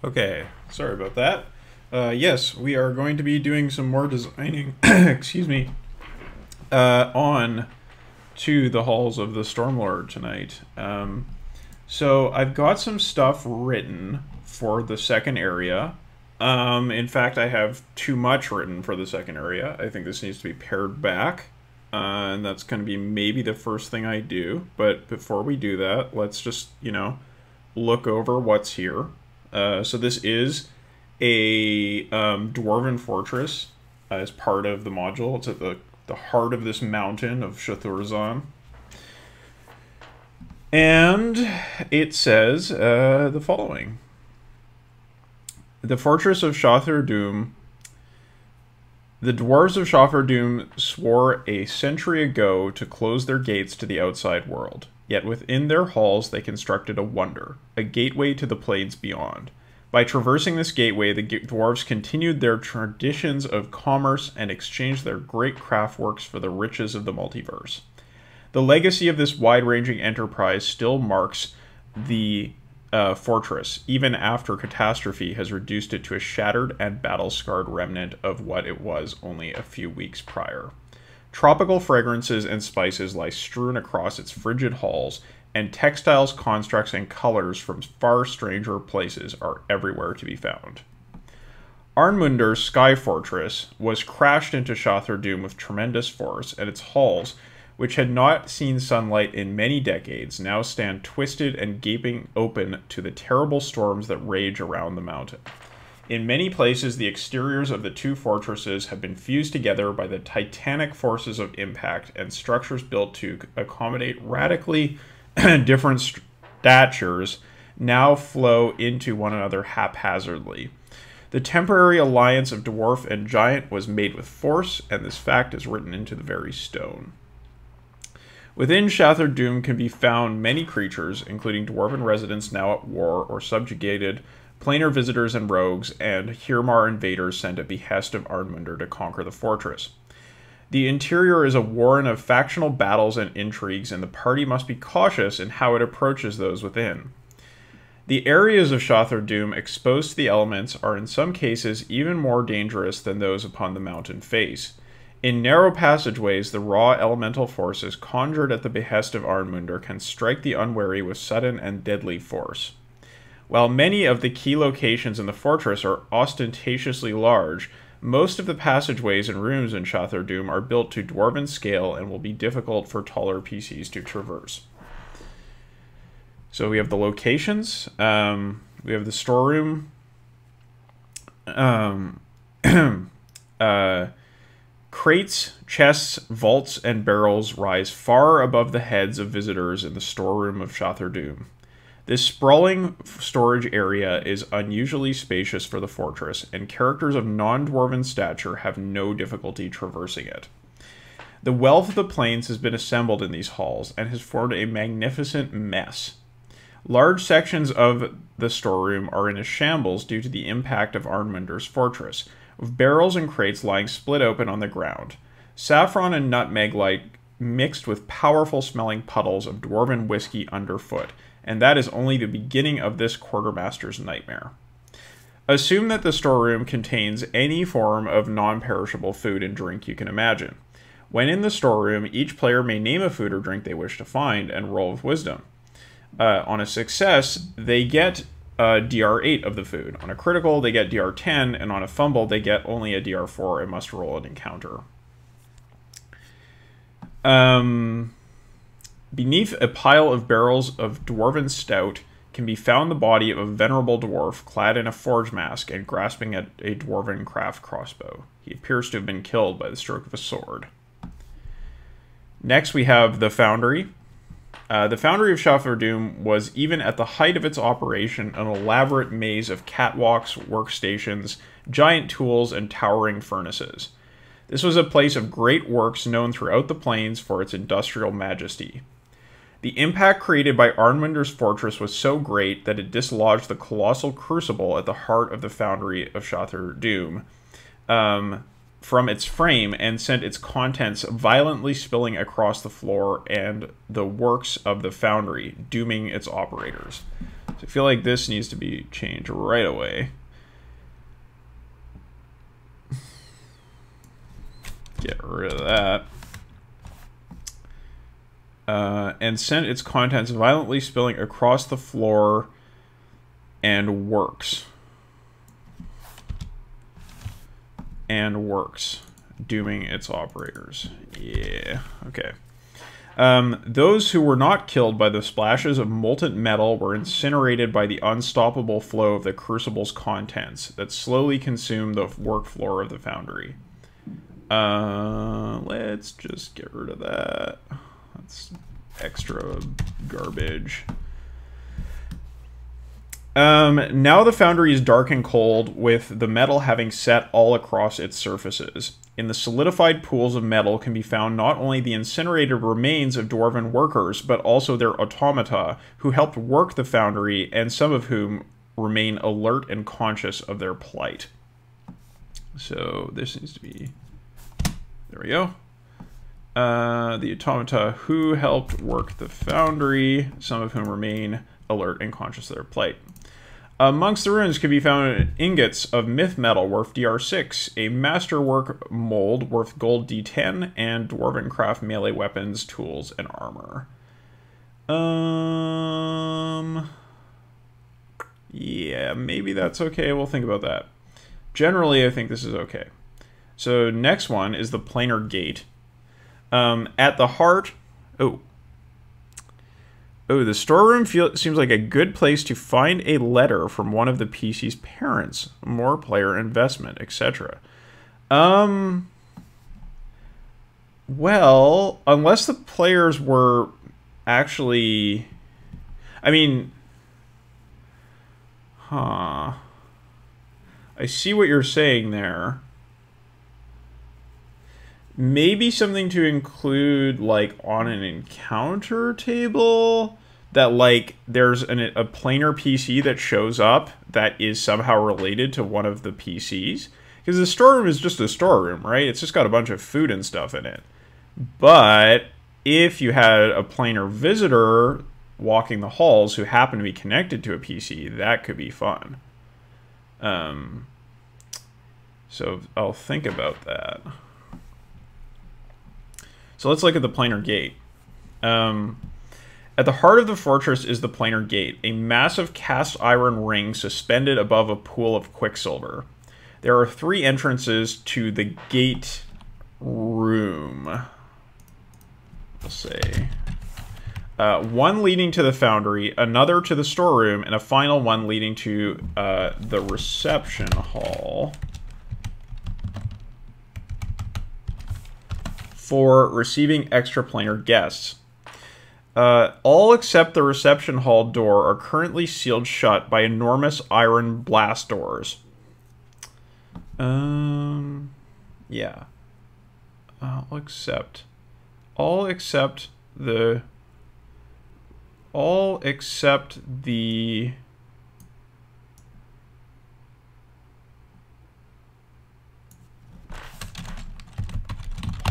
Okay, sorry about that. Yes, we are going to be doing some more designing, excuse me, on to the halls of the Stormlord tonight. So I've got some stuff written for the second area. In fact, I have too much written for the second area. I think this needs to be pared back. And that's going to be maybe the first thing I do. But before we do that, let's just, look over what's here. So this is a Dwarven Fortress as part of the module. It's at the heart of this mountain of Shathurzan. And it says the following. The Fortress of Shathur-Doom. The dwarves of Shathur-Doom swore a century ago to close their gates to the outside world. Yet within their halls they constructed a wonder, a gateway to the plains beyond. By traversing this gateway, the dwarves continued their traditions of commerce and exchanged their great craft works for the riches of the multiverse. The legacy of this wide-ranging enterprise still marks the fortress, even after catastrophe has reduced it to a shattered and battle-scarred remnant of what it was only a few weeks prior. Tropical fragrances and spices lie strewn across its frigid halls, and textiles, constructs, and colors from far stranger places are everywhere to be found. Arnmunder's Sky Fortress was crashed into Shathur-Doom with tremendous force, and its halls, which had not seen sunlight in many decades, now stand twisted and gaping open to the terrible storms that rage around the mountain. In many places, the exteriors of the two fortresses have been fused together by the titanic forces of impact, and structures built to accommodate radically different statures now flow into one another haphazardly. The temporary alliance of dwarf and giant was made with force, and this fact is written into the very stone. Within Shathur-Doom can be found many creatures, including dwarven residents now at war or subjugated, planar visitors and rogues, and Hirmar invaders sent at behest of Arnmunder to conquer the fortress. The interior is a warren of factional battles and intrigues, and the party must be cautious in how it approaches those within. The areas of Shathur-Doom exposed to the elements are in some cases even more dangerous than those upon the mountain face. In narrow passageways, the raw elemental forces conjured at the behest of Arnmunder can strike the unwary with sudden and deadly force. While many of the key locations in the fortress are ostentatiously large, most of the passageways and rooms in Shathur-Doom are built to dwarven scale and will be difficult for taller PCs to traverse. So we have the locations. We have the storeroom. Crates, chests, vaults, and barrels rise far above the heads of visitors in the storeroom of Shathur-Doom. This sprawling storage area is unusually spacious for the fortress, and characters of non-dwarven stature have no difficulty traversing it. The wealth of the plains has been assembled in these halls, and has formed a magnificent mess. Large sections of the storeroom are in a shambles due to the impact of Arnmunder's fortress, with barrels and crates lying split open on the ground. Saffron and nutmeg lie mixed with powerful-smelling puddles of dwarven whiskey underfoot, and that is only the beginning of this quartermaster's nightmare. Assume that the storeroom contains any form of non-perishable food and drink you can imagine. When in the storeroom, each player may name a food or drink they wish to find and roll with wisdom. On a success, they get DR8 of the food. On a critical, they get DR10, and on a fumble, they get only a DR4 and must roll an encounter. Beneath a pile of barrels of dwarven stout can be found the body of a venerable dwarf clad in a forge mask and grasping at a dwarven craft crossbow. He appears to have been killed by the stroke of a sword. Next, we have the Foundry. The Foundry of Shathur-Doom was, even at the height of its operation, an elaborate maze of catwalks, workstations, giant tools, and towering furnaces. This was a place of great works known throughout the plains for its industrial majesty. The impact created by Arnmunder's fortress was so great that it dislodged the colossal crucible at the heart of the Foundry of Shathur-Doom from its frame and sent its contents violently spilling across the floor and the works of the foundry, dooming its operators. So I feel like this needs to be changed right away. Get rid of that. And sent its contents violently spilling across the floor and works. Dooming its operators. Yeah, okay. Those who were not killed by the splashes of molten metal were incinerated by the unstoppable flow of the crucible's contents that slowly consumed the work floor of the foundry. Let's just get rid of that. That's extra garbage. Now the foundry is dark and cold, with the metal having set all across its surfaces. In the solidified pools of metal can be found not only the incinerated remains of Dwarven workers, but also their automata, who helped work the foundry, and some of whom remain alert and conscious of their plight. So this needs to be... There we go. The automata who helped work the foundry, some of whom remain alert and conscious of their plight. Amongst the ruins can be found ingots of myth metal worth DR6, a masterwork mold worth gold D10, and Dwarven craft melee weapons, tools, and armor. Yeah, maybe that's okay. We'll think about that. Generally, I think this is okay. So next one is the Planar Gate. At the heart... Oh, the storeroom seems like a good place to find a letter from one of the PC's parents. More player investment, etc. Well, unless the players were actually... I mean... I see what you're saying there. Maybe something to include, like, on an encounter table, that, like, there's a planar PC that shows up that is somehow related to one of the PCs. Because the storeroom is just a storeroom, right? It's just got a bunch of food and stuff in it. But if you had a planar visitor walking the halls who happened to be connected to a PC, that could be fun. So I'll think about that. So let's look at the Planar Gate. At the heart of the fortress is the Planar Gate, a massive cast iron ring suspended above a pool of quicksilver. There are 3 entrances to the gate room. We'll say. One leading to the foundry, another to the storeroom, and a final one leading to the reception hall. For receiving extraplanar guests. All except the reception hall door are currently sealed shut by enormous iron blast doors. Yeah. All except the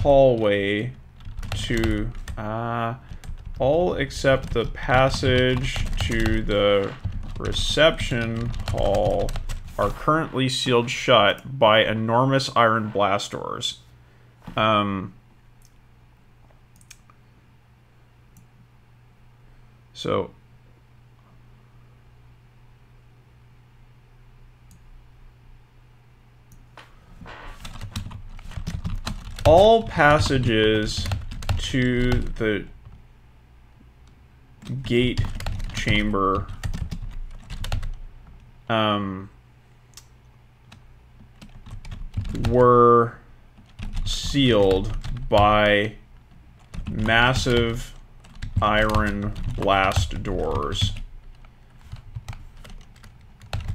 hallway to all except the passage to the reception hall are currently sealed shut by enormous iron blast doors. So all passages to the gate chamber were sealed by massive iron blast doors.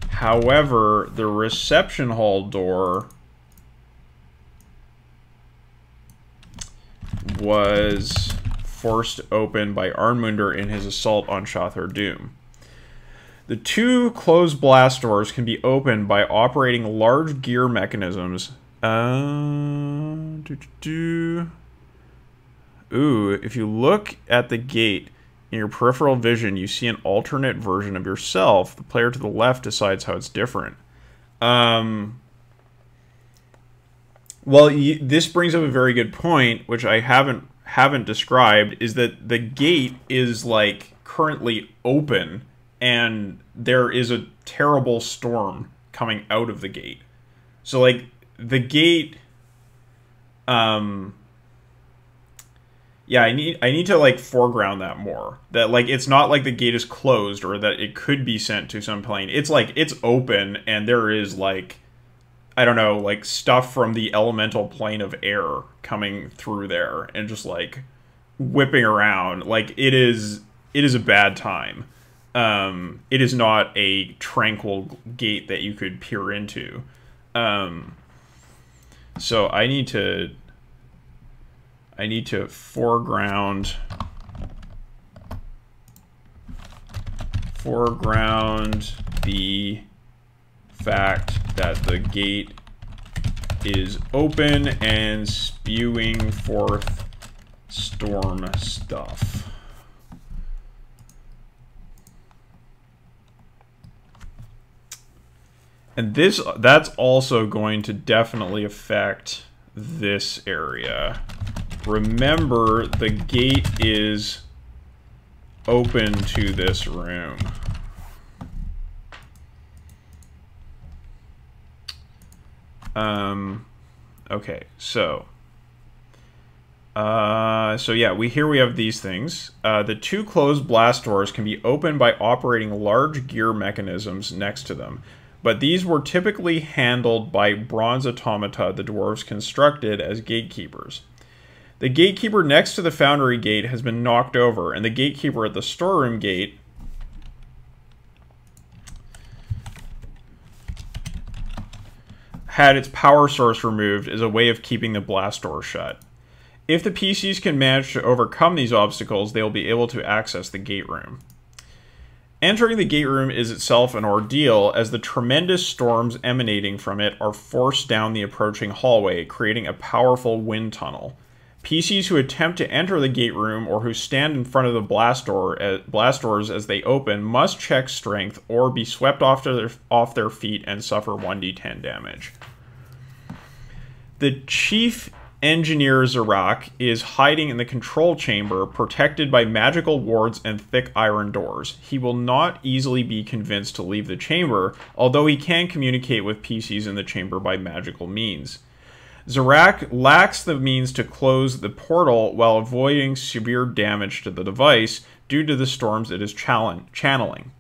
However, the reception hall door was forced open by Arnmunder in his assault on Shothr Doom. The 2 closed blast doors can be opened by operating large gear mechanisms. Ooh, if you look at the gate, In your peripheral vision, you see an alternate version of yourself. The player to the left decides how it's different. Well, this brings up a very good point, which I haven't described, is that the gate is like currently open, and there is a terrible storm coming out of the gate. So like the gate, yeah, I need to like foreground that more. That like it's not like the gate is closed or that it could be sent to some plane. It's like it's open and there is like, I don't know, like stuff from the elemental plane of air coming through there and just like whipping around. Like it is a bad time. It is not a tranquil gate that you could peer into. So I need to foreground the fact that the gate is open and spewing forth storm stuff. And that's also going to definitely affect this area. Remember, the gate is open to this room. Okay, so yeah, here we have these things. The two closed blast doors can be opened by operating large gear mechanisms next to them, but these were typically handled by bronze automata the dwarves constructed as gatekeepers. The gatekeeper next to the foundry gate has been knocked over, and the gatekeeper at the storeroom gate had its power source removed as a way of keeping the blast door shut. If the PCs can manage to overcome these obstacles, they will be able to access the gate room. Entering the gate room is itself an ordeal, as the tremendous storms emanating from it are forced down the approaching hallway, creating a powerful wind tunnel. PCs who attempt to enter the gate room or who stand in front of the blast doors as they open must check strength or be swept off their feet and suffer 1d10 damage. The chief engineer Zarak is hiding in the control chamber, protected by magical wards and thick iron doors. He will not easily be convinced to leave the chamber, although he can communicate with PCs in the chamber by magical means. Zarak lacks the means to close the portal while avoiding severe damage to the device due to the storms it is channeling.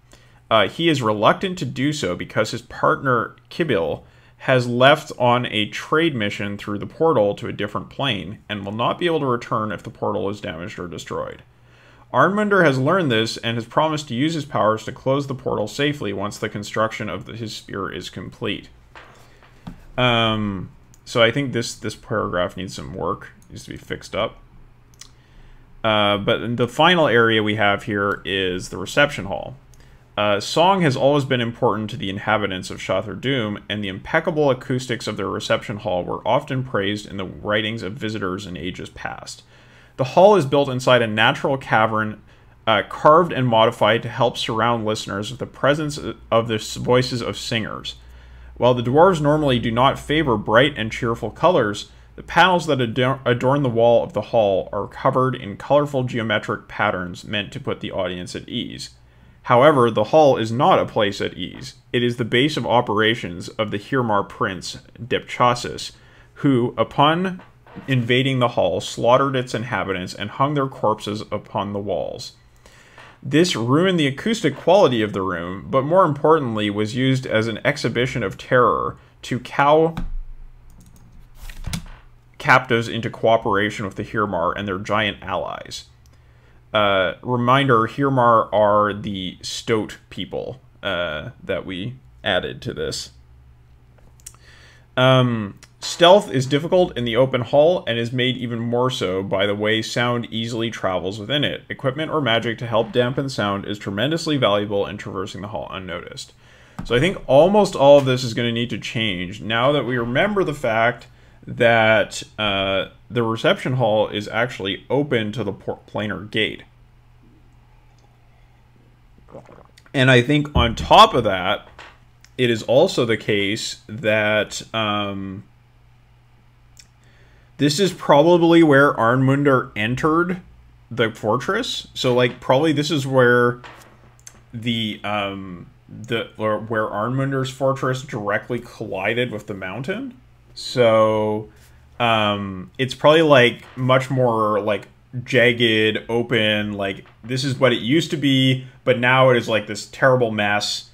He is reluctant to do so because his partner Kibil has left on a trade mission through the portal to a different plane and will not be able to return if the portal is damaged or destroyed. Arnmunder has learned this and has promised to use his powers to close the portal safely once the construction of his spear is complete. So I think this paragraph needs some work, needs to be fixed up. But the final area we have here is the reception hall. Song has always been important to the inhabitants of Shothr Doom, and the impeccable acoustics of their reception hall were often praised in the writings of visitors in ages past. The hall is built inside a natural cavern, carved and modified to help surround listeners with the presence of the voices of singers. While the dwarves normally do not favor bright and cheerful colors, the panels that adorn the wall of the hall are covered in colorful geometric patterns meant to put the audience at ease. However, the hall is not a place at ease. It is the base of operations of the Hirmar prince, Depchasis, who, upon invading the hall, slaughtered its inhabitants and hung their corpses upon the walls. This ruined the acoustic quality of the room, but more importantly was used as an exhibition of terror to cow captives into cooperation with the Hirmar and their giant allies. Reminder, Hirmar are the Stoat people that we added to this. Stealth is difficult in the open hall and is made even more so by the way sound easily travels within it. Equipment or magic to help dampen sound is tremendously valuable in traversing the hall unnoticed. So I think almost all of this is going to need to change now that we remember the fact that the reception hall is actually open to the planar gate. And I think on top of that, it is also the case that this is probably where Arnmundur entered the fortress. So, like, probably this is where where Arnmundur's fortress directly collided with the mountain. So, it's probably, like, much more, like, jagged, open, like, this is what it used to be, but now it is, like, this terrible mess.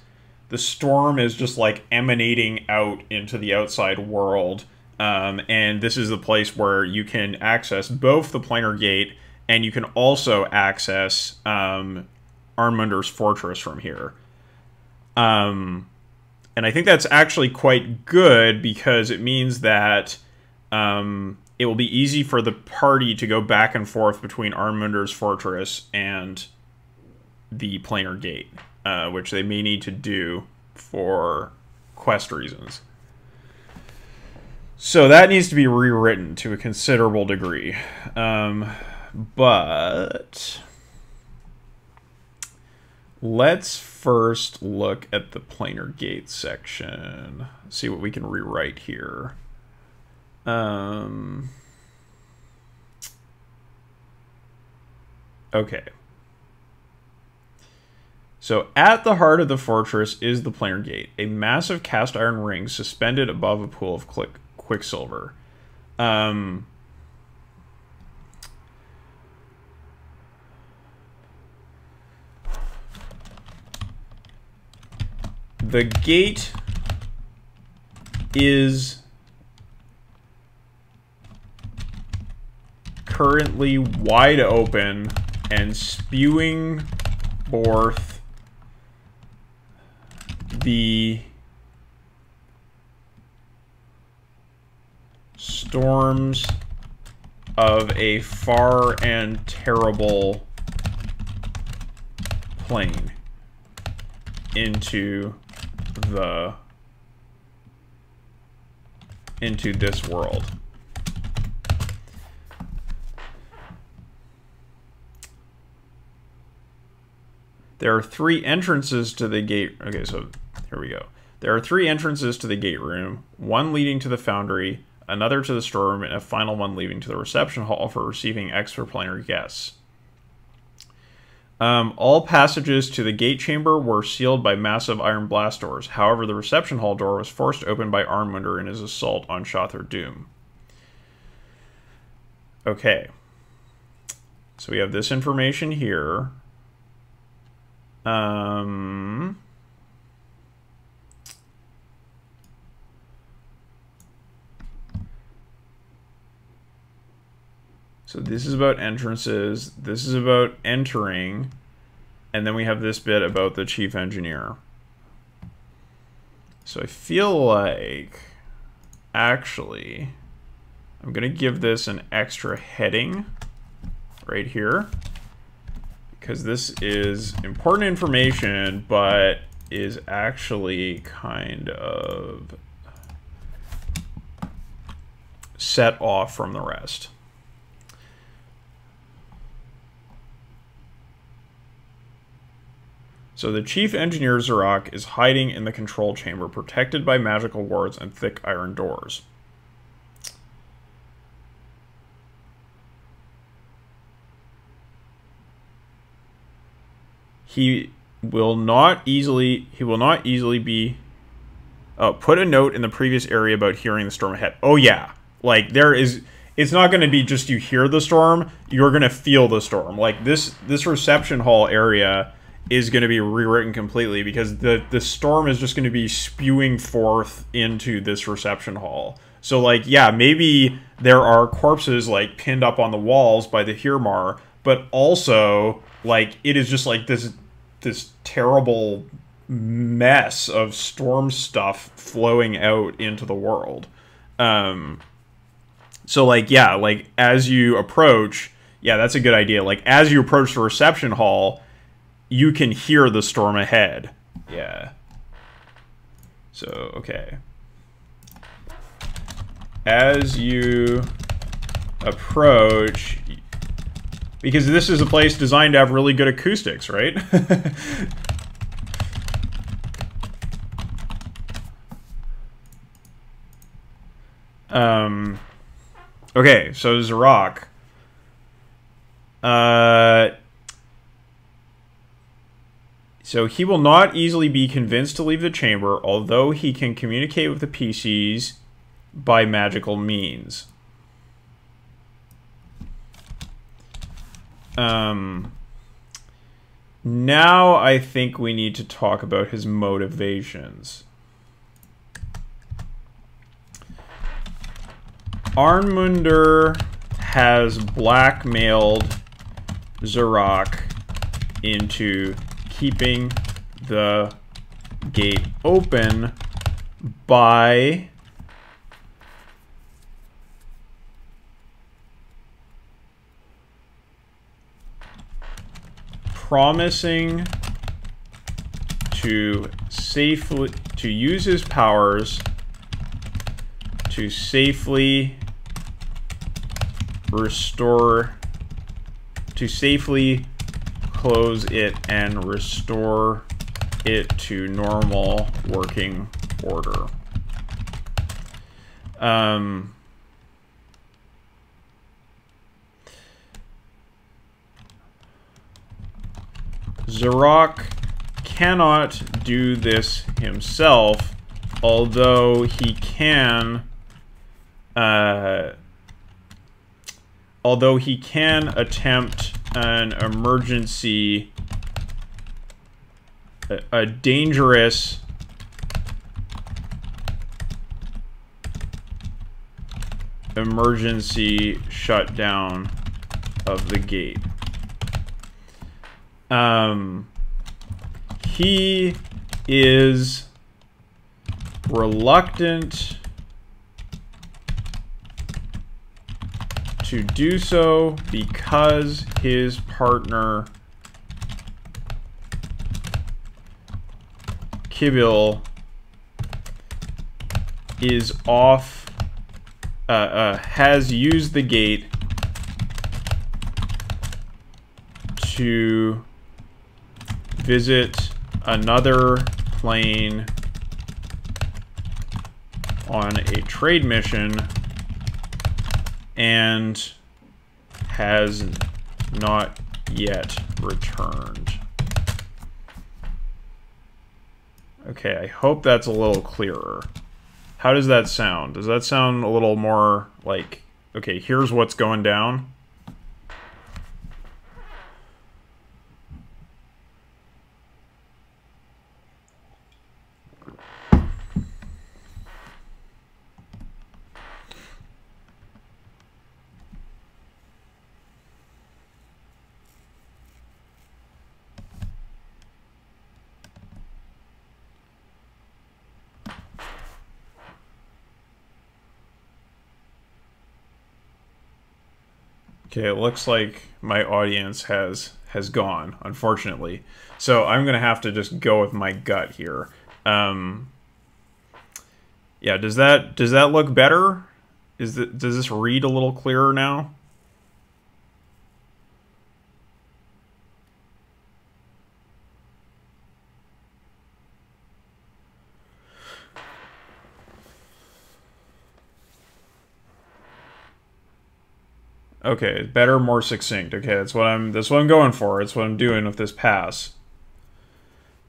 The storm is just, like, emanating out into the outside world, and this is the place where you can access both the Planar Gate, and you can also access Arnmundur's fortress from here. And I think that's actually quite good, because it means that it will be easy for the party to go back and forth between Arnmundur's fortress and the Planar Gate, which they may need to do for quest reasons. So that needs to be rewritten to a considerable degree. But let's first look at the Planar Gate section. See what we can rewrite here. Okay. So at the heart of the fortress is the Planar Gate, a massive cast iron ring suspended above a pool of quicksilver. The gate is currently wide open and spewing forth the storms of a far and terrible plane into this world. There are 3 entrances to the gate. Okay, so here we go. There are 3 entrances to the gate room, one leading to the foundry, another to the storeroom, and a final one leading to the reception hall for receiving extraplanar guests. All passages to the gate chamber were sealed by massive iron blast doors. However, the reception hall door was forced open by Arnmundur in his assault on Shothr Doom. Okay. So we have this information here. So this is about entrances, this is about entering, and then we have this bit about the chief engineer. So I feel like, actually, I'm going to give this an extra heading right here, because this is important information, but is actually kind of set off from the rest. So the chief engineer Zarok is hiding in the control chamber, protected by magical wards and thick iron doors. He will not easily be... Oh, put a note in the previous area about hearing the storm ahead. Oh yeah, like there is... It's not going to be just you hear the storm, you're going to feel the storm. Like this reception hall area is going to be rewritten completely, because the storm is just going to be spewing forth into this reception hall. So, like, yeah, maybe there are corpses, like, pinned up on the walls by the Hirmar, but also, like, it is just, like, this terrible mess of storm stuff flowing out into the world. So, like, yeah, like, as you approach, yeah, that's a good idea. Like, as you approach the reception hall, you can hear the storm ahead. Yeah. So, okay. As you approach, because this is a place designed to have really good acoustics, right? Okay, so Zarok. So he will not easily be convinced to leave the chamber, although he can communicate with the PCs by magical means. Now I think we need to talk about his motivations. Arnmundur has blackmailed Zarok into keeping the gate open by promising to use his powers to safely close it and restore it to normal working order. Zarok cannot do this himself, although he can attempt an emergency, a dangerous emergency shutdown of the gate. He is reluctant to do so because his partner Kibil is off, has used the gate to visit another plane on a trade mission and has not yet returned. Okay, I hope that's a little clearer. How does that sound? Does that sound a little more like, okay, here's what's going down? Okay, it looks like my audience has gone, unfortunately. So I'm gonna have to just go with my gut here. Yeah, does that look better? Does this read a little clearer now? Okay, better, more succinct. Okay, that's what I'm going for. That's what I'm doing with this pass.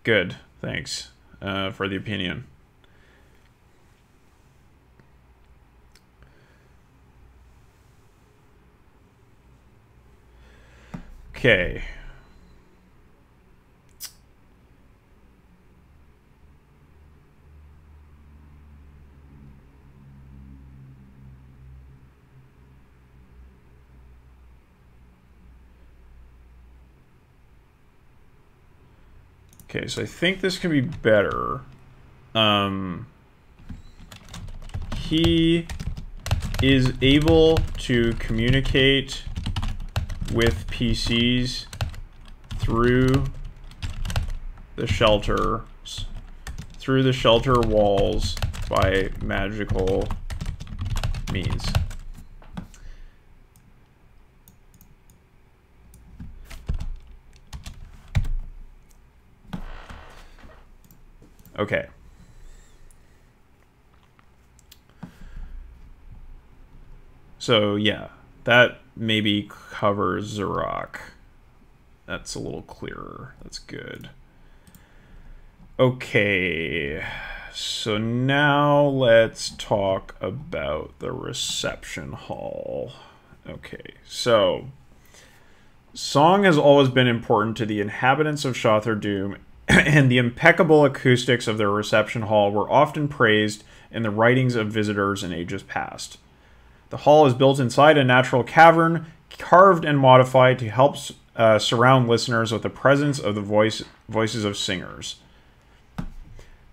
Good, thanks for the opinion. Okay. Okay, so I think this can be better. He is able to communicate with PCs through the shelter walls by magical means. Okay. So yeah, that maybe covers Zorak. That's a little clearer. That's good. Okay, so now let's talk about the reception hall. Okay, so song has always been important to the inhabitants of Shothr Doom, and the impeccable acoustics of their reception hall were often praised in the writings of visitors in ages past. The hall is built inside a natural cavern, carved and modified to help surround listeners with the presence of the voices of singers.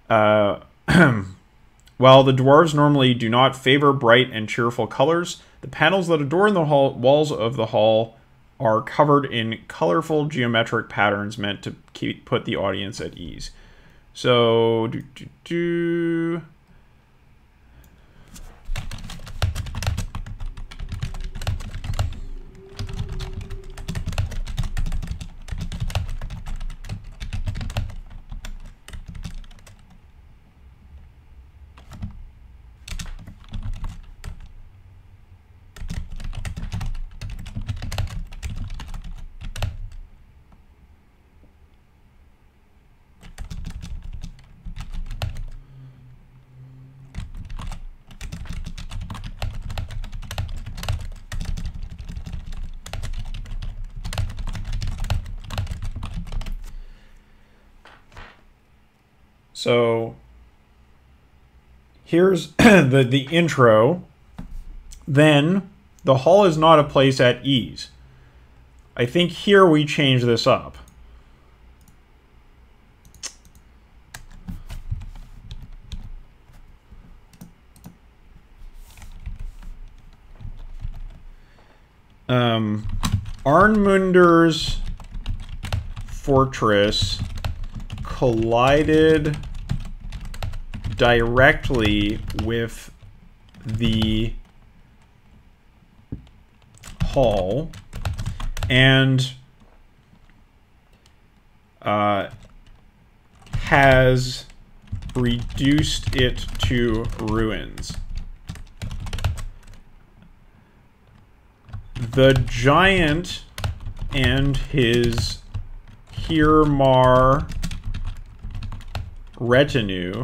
While the dwarves normally do not favor bright and cheerful colors, the panels that adorn the walls of the hall are covered in colorful geometric patterns meant to put the audience at ease. So, So here's the intro. Then the hall is not a place at ease. I think here we change this up. Arnmunder's fortress collided directly with the hall and has reduced it to ruins. The giant and his Hirmar retinue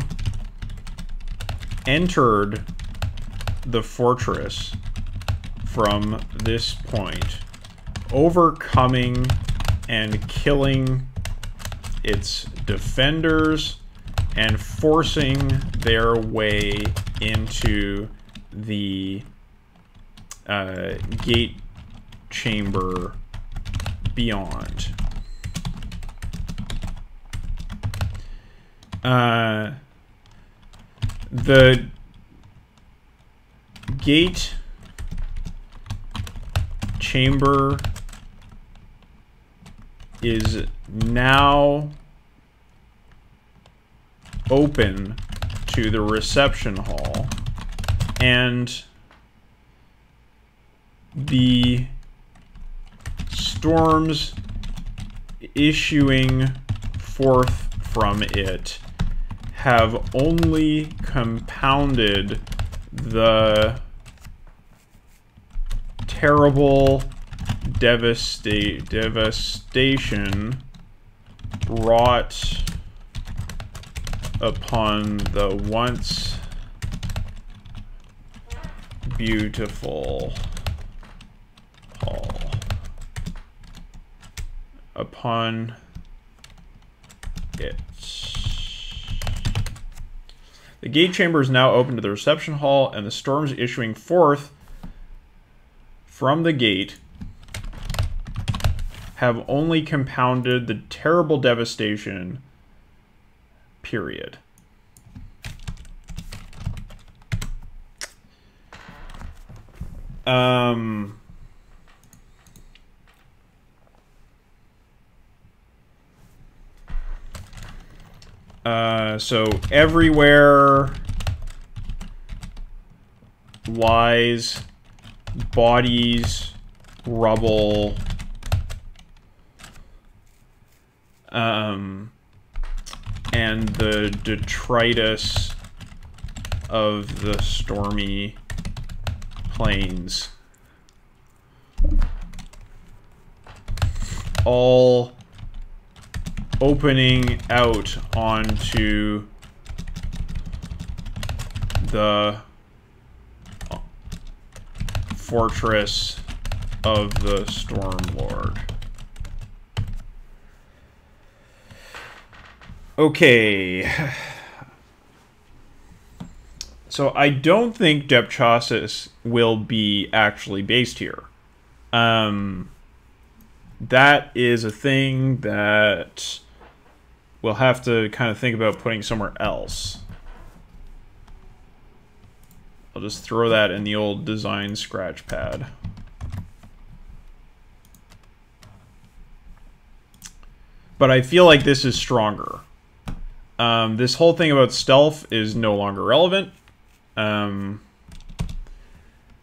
entered the fortress from this point, overcoming and killing its defenders and forcing their way into the gate chamber beyond. The gate chamber is now open to the reception hall, and the storms issuing forth from it have only compounded the terrible devastation wrought upon the once beautiful hall. Upon it. The gate chamber is now open to the reception hall, and the storms issuing forth from the gate have only compounded the terrible devastation, period. So everywhere lies bodies, rubble, and the detritus of the stormy plains all opening out onto the fortress of the Stormlord. Okay. So I don't think Depchosis will be actually based here. That is a thing that we'll have to kind of think about putting somewhere else. I'll just throw that in the old design scratch pad. But I feel like this is stronger. This whole thing about stealth is no longer relevant.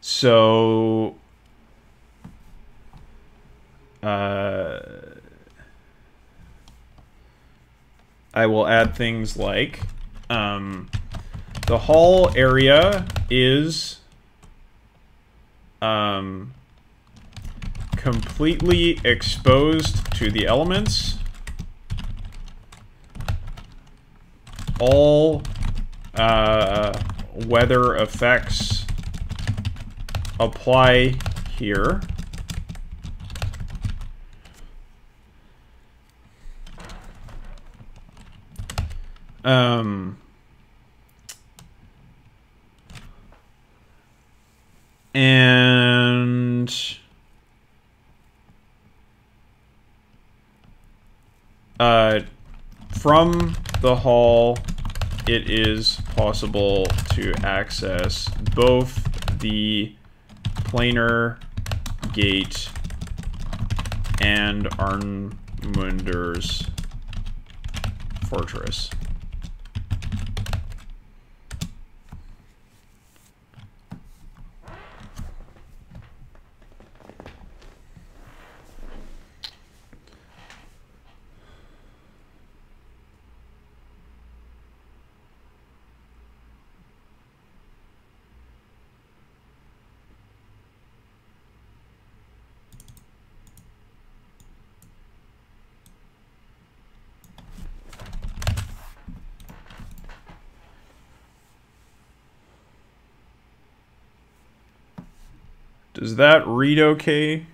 So... I will add things like the hall area is completely exposed to the elements. All weather effects apply here. And from the hall, it is possible to access both the Planar Gate and Arnmunder's Fortress. Does that read okay?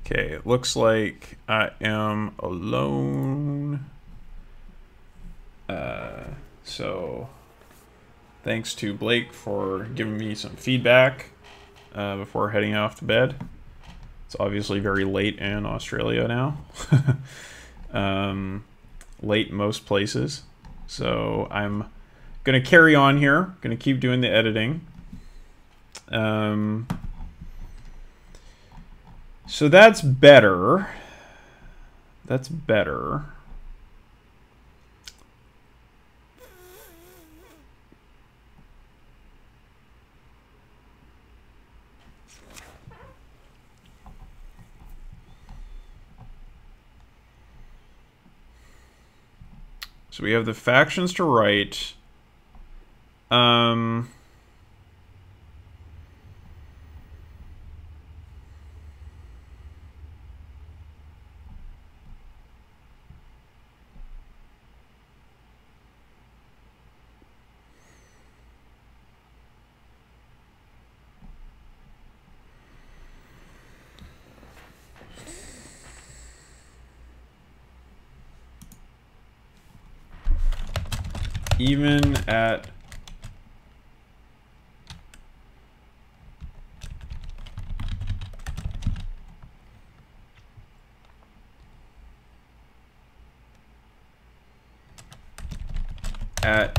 Okay, it looks like I am alone. So thanks to Blake for giving me some feedback before heading off to bed. It's obviously very late in Australia now. Late most places. So I'm going to carry on here. Going to keep doing the editing. So that's better. That's better. So we have the factions to write. Even at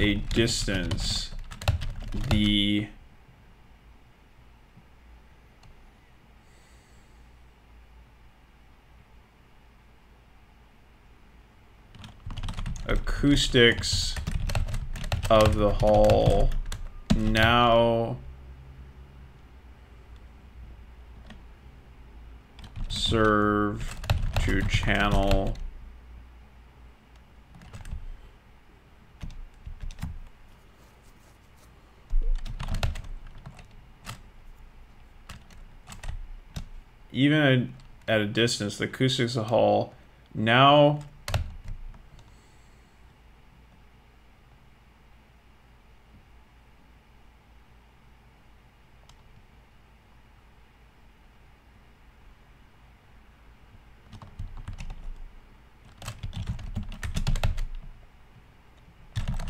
a distance, the acoustics of the hall now serve to channel even at a distance, the acoustics of the hall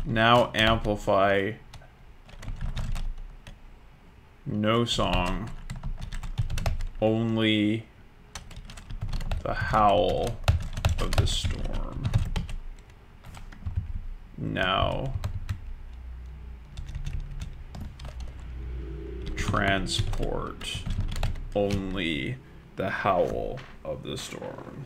now amplify no song, only the howl of the storm. Now transport only the howl of the storm.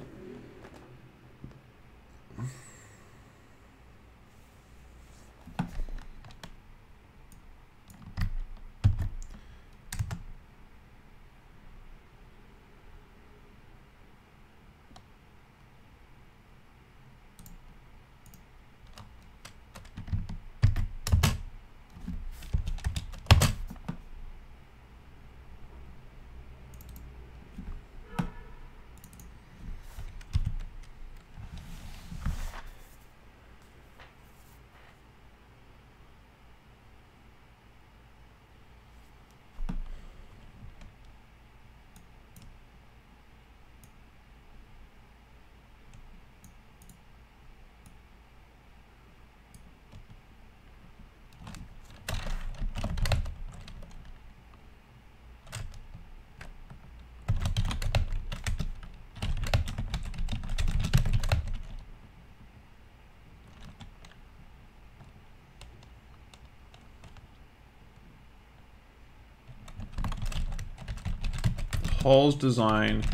Hall's design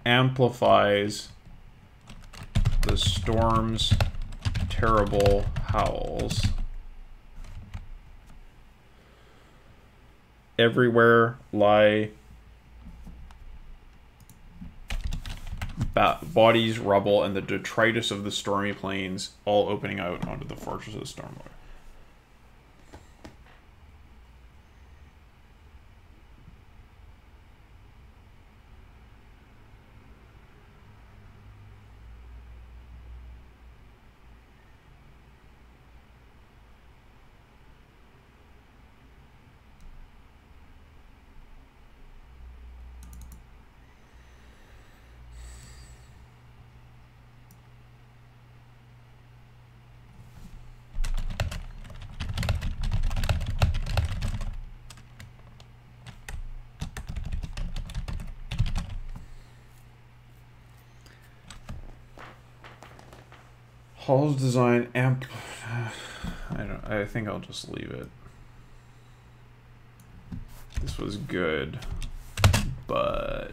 amplifies the storm's terrible howls. Everywhere lie bodies, rubble, and the detritus of the stormy plains, all opening out onto the fortress of the Stormlord. Hall's design I think I'll just leave it. This was good, but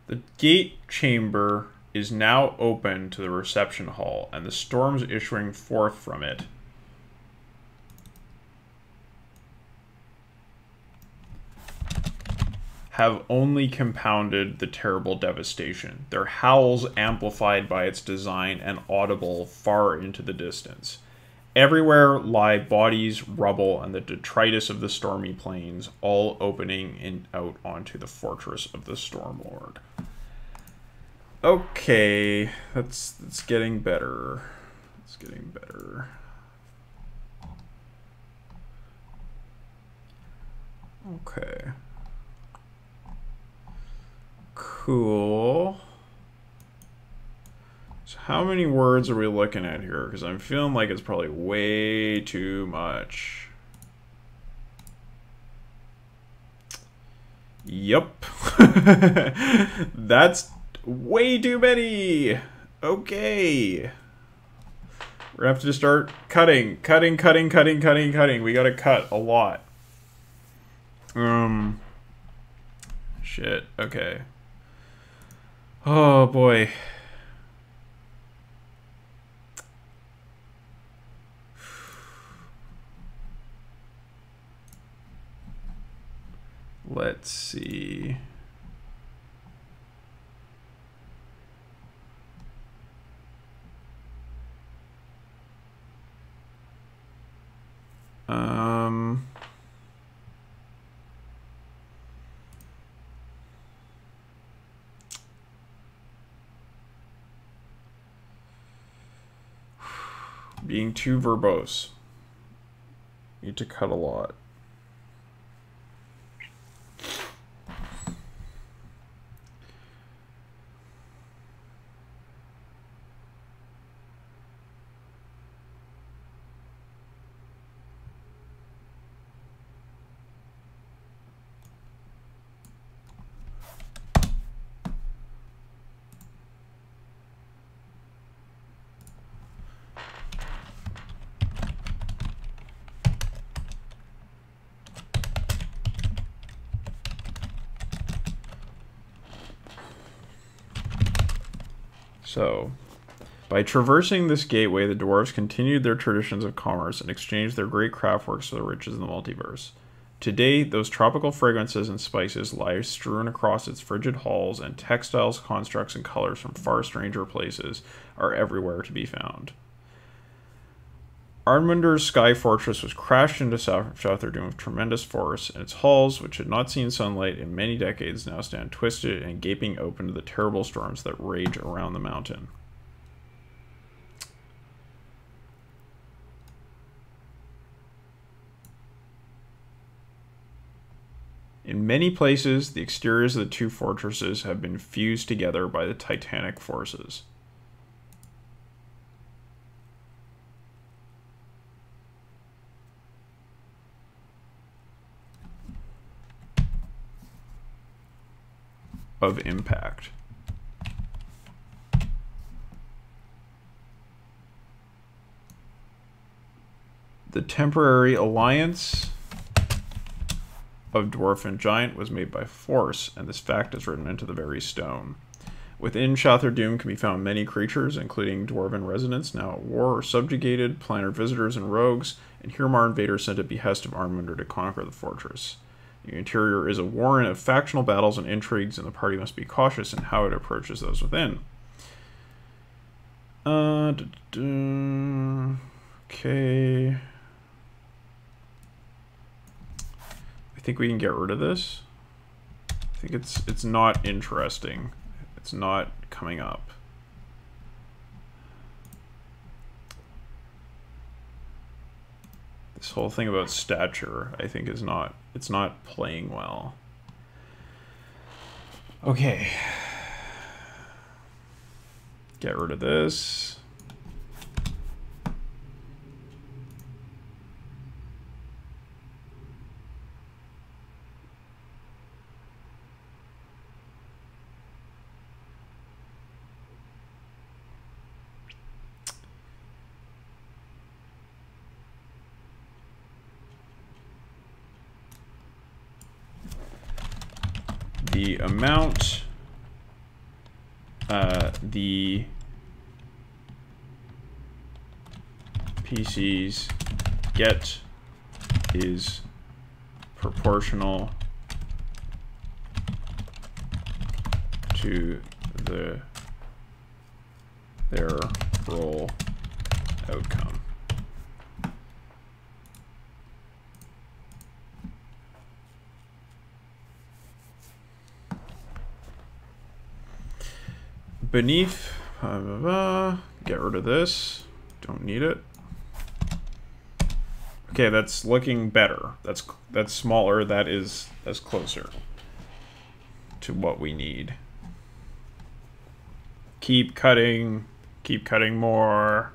the gate chamber is now open to the reception hall, and the storms issuing forth from it have only compounded the terrible devastation, their howls amplified by its design and audible far into the distance. Everywhere lie bodies, rubble, and the detritus of the stormy plains, all opening out onto the fortress of the Stormlord. Okay, that's getting better. It's getting better. Okay. Cool. So how many words are we looking at here? Because I'm feeling like it's probably way too much. Yup. That's way too many. Okay. We're gonna have to just start cutting. We gotta cut a lot. Shit. Okay. Oh boy. Let's see. Being too verbose. Need to cut a lot. So, by traversing this gateway, the dwarves continued their traditions of commerce and exchanged their great craftworks for the riches of the multiverse. Today, those tropical fragrances and spices lie strewn across its frigid halls, and textiles, constructs, and colors from far stranger places are everywhere to be found. Arnmunder's sky fortress was crashed into Southerdune with tremendous force, and its halls, which had not seen sunlight in many decades, now stand twisted and gaping open to the terrible storms that rage around the mountain. In many places, the exteriors of the two fortresses have been fused together by the titanic forces. Of impact. The temporary alliance of dwarf and giant was made by force, and this fact is written into the very stone. Within Southerdune can be found many creatures, including dwarven residents now at war or subjugated, planar visitors and rogues, and Hirmar invaders sent at behest of Arnmunder to conquer the fortress. The interior is a warren of factional battles and intrigues, and the party must be cautious in how it approaches those within. Okay. I think we can get rid of this. I think it's not interesting. It's not coming up. This whole thing about stature, I think, is not... It's not playing well. Okay. Get rid of this. The amount the PCs get is proportional to their role outcome. Beneath, get rid of this. Don't need it. Okay, that's looking better. That's smaller. That's closer to what we need. Keep cutting more.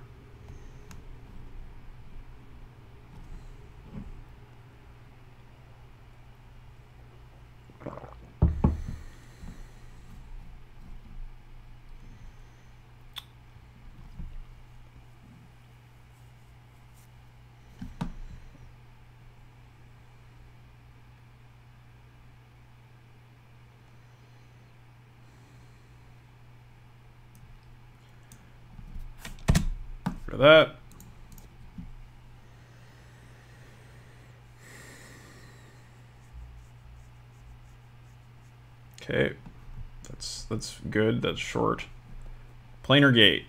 For that. Okay, that's good. That's short. Planar Gate.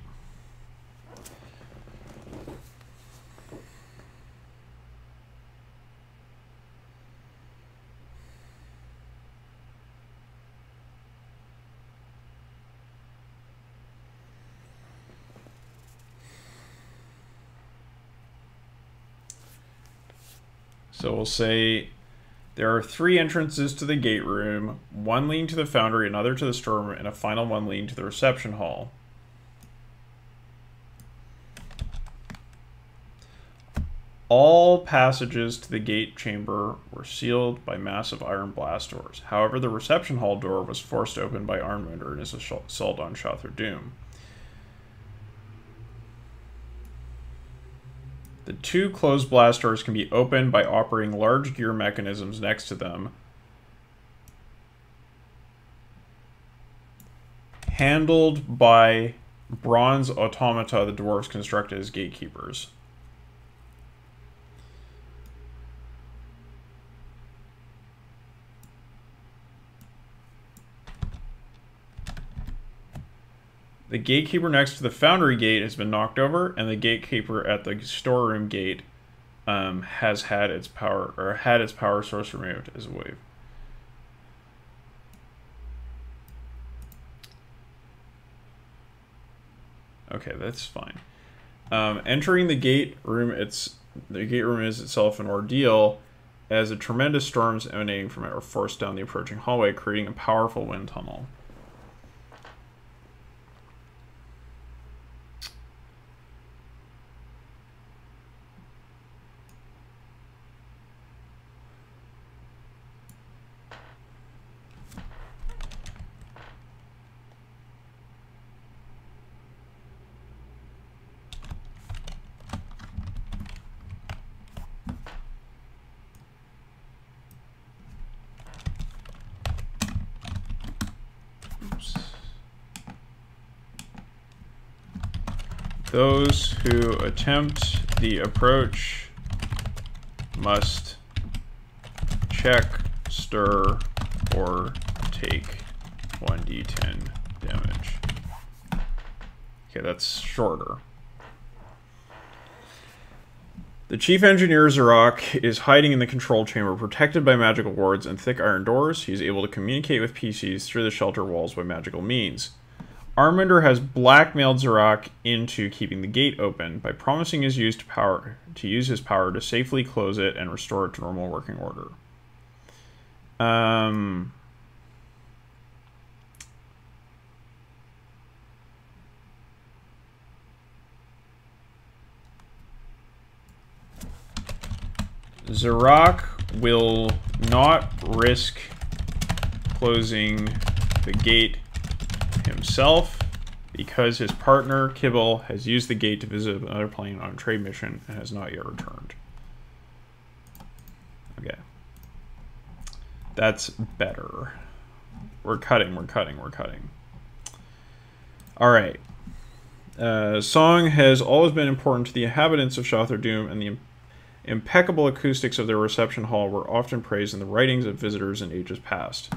So we'll say there are 3 entrances to the gate room, one leading to the foundry, another to the storeroom, and a final one leading to the reception hall. All passages to the gate chamber were sealed by massive iron blast doors. However, the reception hall door was forced open by Armwinder in his assault on Shothr Doom. The 2 closed blast doors can be opened by operating large gear mechanisms next to them, handled by bronze automata the dwarves constructed as gatekeepers. The gatekeeper next to the foundry gate has been knocked over, and the gatekeeper at the storeroom gate has had its power source removed as a wave. Okay, that's fine. Entering the gate room, the gate room is itself an ordeal, as a tremendous storms emanating from it are forced down the approaching hallway, creating a powerful wind tunnel. Those who attempt the approach must check, stir, or take 1d10 damage. Okay, that's shorter. The chief engineer, Zarok, is hiding in the control chamber, protected by magical wards and thick iron doors. He's able to communicate with PCs through the shelter walls by magical means. Armwinder has blackmailed Zarok into keeping the gate open by promising to use his power to safely close it and restore it to normal working order. Zarok will not risk closing the gate himself because his partner, Kibble, has used the gate to visit another plane on a trade mission and has not yet returned. Okay. That's better. We're cutting. Alright. Song has always been important to the inhabitants of Shothr Doom, and the impeccable acoustics of their reception hall were often praised in the writings of visitors in ages past.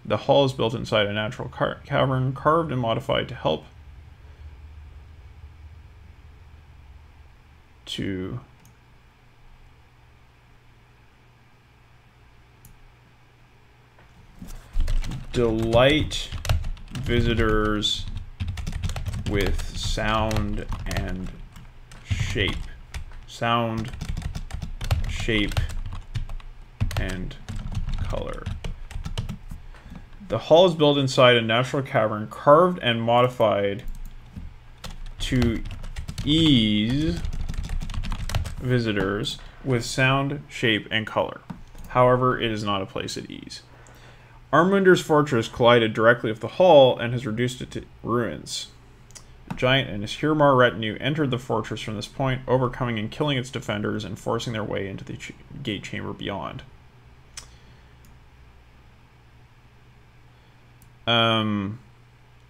The hall is built inside a natural cavern, carved and modified to help to delight visitors with sound and shape. Sound, shape, and color. The hall is built inside a natural cavern, carved and modified to ease visitors with sound, shape, and color. However, it is not a place at ease. Armunder's fortress collided directly with the hall and has reduced it to ruins. The giant and his Hirmar retinue entered the fortress from this point, overcoming and killing its defenders and forcing their way into the gate chamber beyond.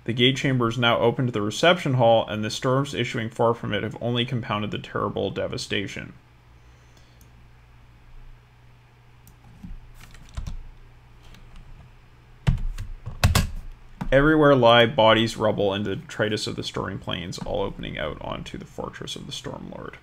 The gate chamber is now open to the reception hall, and the storms issuing forth from it have only compounded the terrible devastation. Everywhere lie bodies, rubble, and the detritus of the storming plains, all opening out onto the fortress of the Stormlord.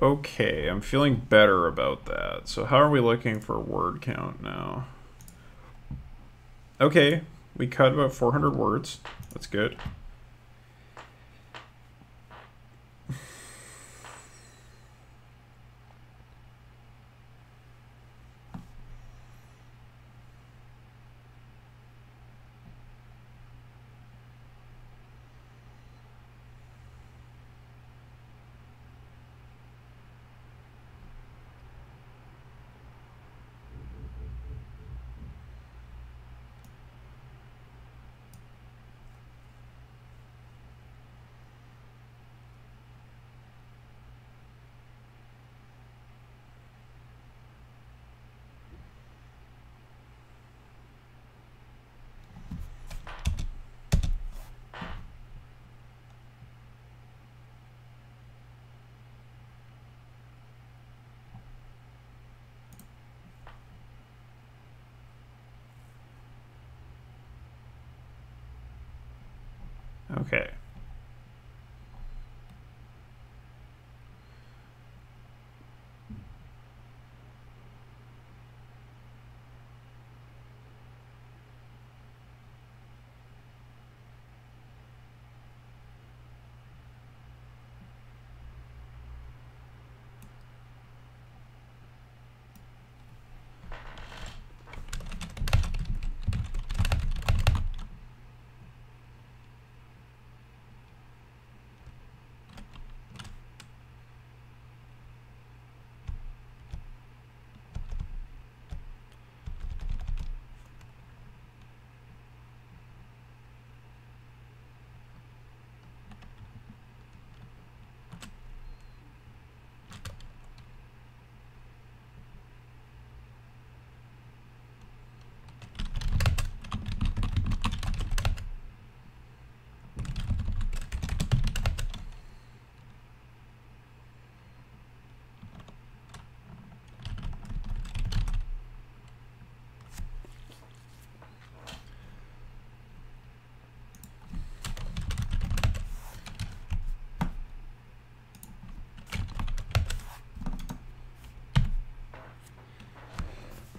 Okay, I'm feeling better about that. So how are we looking for word count now? Okay, we cut about 400 words. That's good. Okay.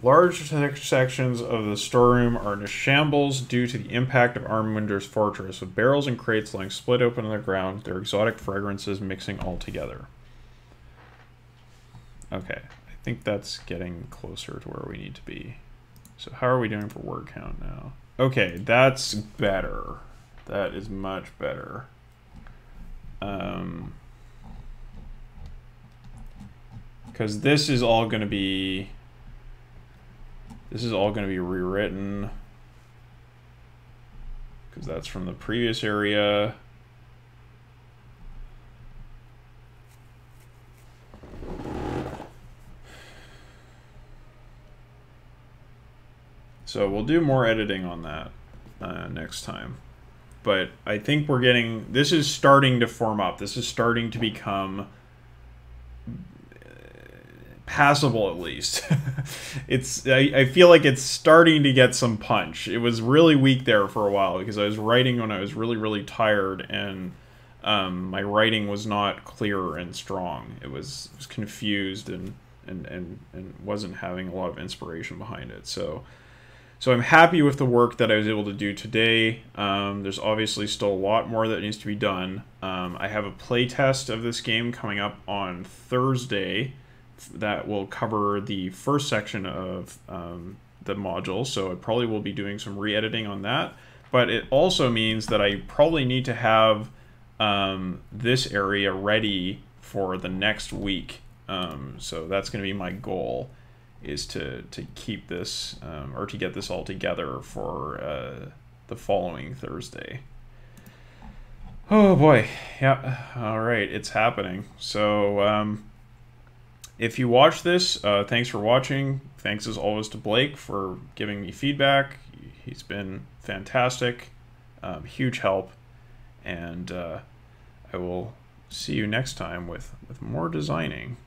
Large sections of the storeroom are in a shambles due to the impact of Arminder's fortress, with barrels and crates lying split open on the ground, their exotic fragrances mixing all together. Okay, I think that's getting closer to where we need to be. So how are we doing for word count now? Okay, that's better. That is much better. Because this is all going to be... This is all going to be rewritten. Because that's from the previous area. So we'll do more editing on that next time. But I think we're getting... This is starting to form up. This is starting to become... passable, at least. I feel like it's starting to get some punch. It was really weak there for a while because I was writing when I was really tired, and my writing was not clear and strong. It was confused and wasn't having a lot of inspiration behind it. So I'm happy with the work that I was able to do today. There's obviously still a lot more that needs to be done. I have a playtest of this game coming up on Thursday that will cover the first section of the module, so I probably will be doing some re-editing on that. But it also means that I probably need to have this area ready for the next week. So that's going to be my goal, is to keep this, or to get this all together for the following Thursday. Oh boy, yeah, all right, it's happening. So if you watch this, thanks for watching. Thanks as always to Blake for giving me feedback. He's been fantastic, huge help, and I will see you next time with more designing.